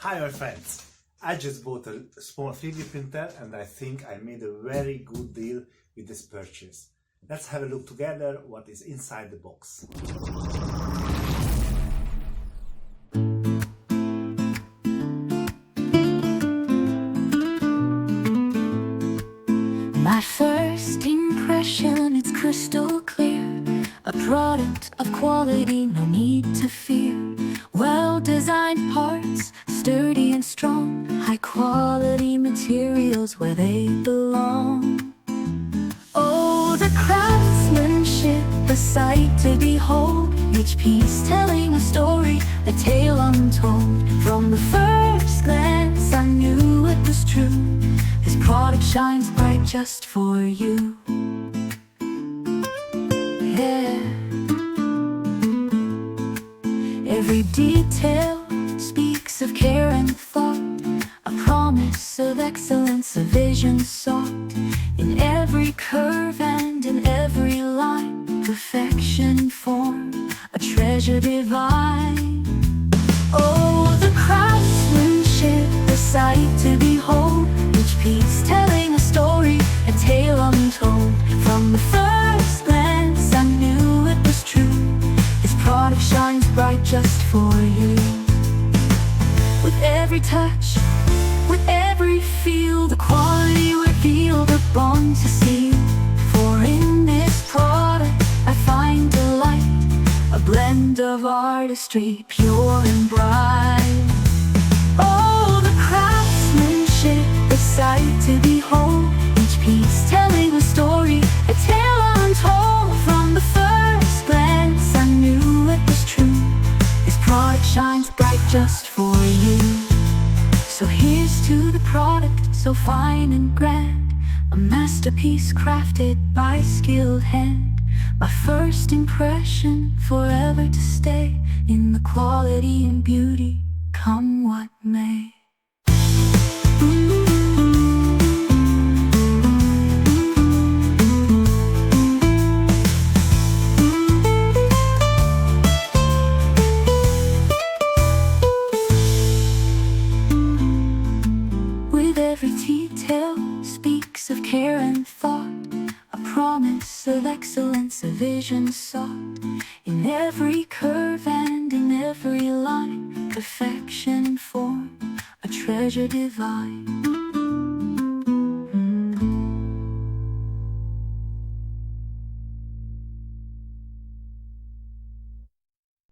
Hi my friends, I just bought a small 3D printer and I think I made a very good deal with this purchase. Let's have a look together what is inside the box. My first impression, it's crystal clear. A product of quality, no need to fear. Well-designed parts, sturdy and strong. High-quality materials where they belong. Oh, the craftsmanship, a sight to behold. Each piece telling a story, a tale untold. From the first glance I knew it was true. This product shines bright just for you. Yeah. Every detail speaks of care and thought, a promise of excellence, a vision sought. In every curve and in every line, perfection in form, a treasure divine. Oh, the craftsmanship, a sight to behold. Each piece telling a story, a tale untold. From the first glance I knew it was true. This product shines bright just for you. With every touch, with every feel, the quality revealed, a bond to seal. For in this product I find delight, a blend of artistry, pure and bright. Oh, the craftsmanship, a sight to behold. Each piece telling a story, a tale untold. From the first glance I knew it was true. This product shines bright just for you. So here's to the product, so fine and grand, a masterpiece crafted by skilled hand. My first impression, forever to stay in the quality and beauty, come what may. With every detail speaks of care and thought, a promise of excellence, a vision sought. In every curve and in every line, perfection in form, a treasure divine.